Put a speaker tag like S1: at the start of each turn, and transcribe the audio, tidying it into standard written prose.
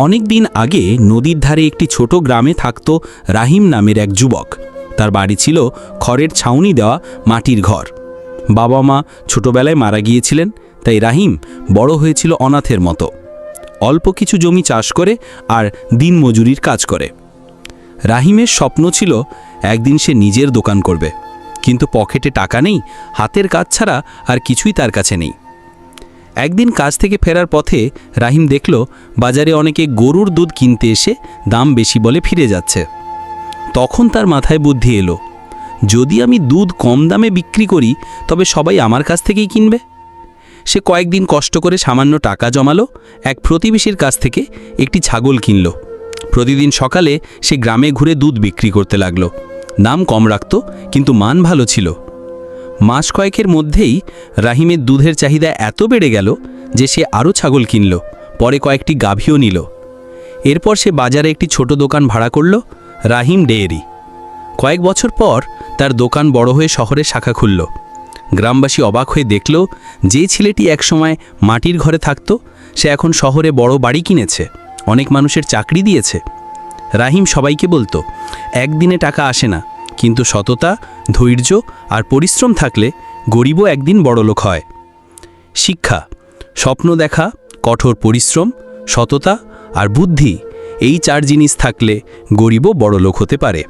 S1: অনেক দিন আগে নদীর ধারে একটি ছোট গ্রামে থাকত রাহিম নামের এক যুবক। তার বাড়ি ছিল খড়ের ছাউনি দেওয়া মাটির ঘর। বাবা মা ছোটবেলায় মারা গিয়েছিলেন, তাই রাহিম বড় হয়েছিল অনাথের মতো। অল্প কিছু জমি চাষ করে আর দিনমজুরির কাজ করে। রাহিমের স্বপ্ন ছিল একদিন সে নিজের দোকান করবে, কিন্তু পকেটে টাকা নেই, হাতের কাজ ছাড়া আর কিছুই তার কাছে নেই। একদিন কাজ থেকে ফেরার পথে রাহিম দেখল বাজারে অনেকে গরুর দুধ কিনতে এসে দাম বেশি বলে ফিরে যাচ্ছে। তখন তার মাথায় বুদ্ধি এলো, যদি আমি দুধ কম দামে বিক্রি করি তবে সবাই আমার কাছ থেকেই কিনবে। সে কয়েকদিন কষ্ট করে সামান্য টাকা জমালো, এক প্রতিবেশীর কাছ থেকে একটি ছাগল কিনল। প্রতিদিন সকালে সে গ্রামে ঘুরে দুধ বিক্রি করতে লাগলো। দাম কম রাখত, কিন্তু মান ভালো ছিল। মাস কয়েকের মধ্যেই রাহিমের দুধের চাহিদা এত বেড়ে গেল যে সে আরও ছাগল কিনল, পরে কয়েকটি গাভীও নিল। এরপর সে বাজারে একটি ছোট দোকান ভাড়া করল, রাহিম ডেয়ারি। কয়েক বছর পর তার দোকান বড় হয়ে শহরে শাখা খুলল। গ্রামবাসী অবাক হয়ে দেখল, যে ছেলেটি একসময় মাটির ঘরে থাকত সে এখন শহরে বড় বাড়ি কিনেছে, অনেক মানুষের চাকরি দিয়েছে। রাহিম সবাইকে বলতো, একদিনে টাকা আসে না, কিন্তু সততা, ধৈর্য আর পরিশ্রম থাকলে গরিবও একদিন বড়লোক হয়। শিক্ষা: স্বপ্ন দেখা, কঠোর পরিশ্রম, সততা আর বুদ্ধি, এই 4 জিনিস থাকলে গরিবও বড়লোক হতে পারে।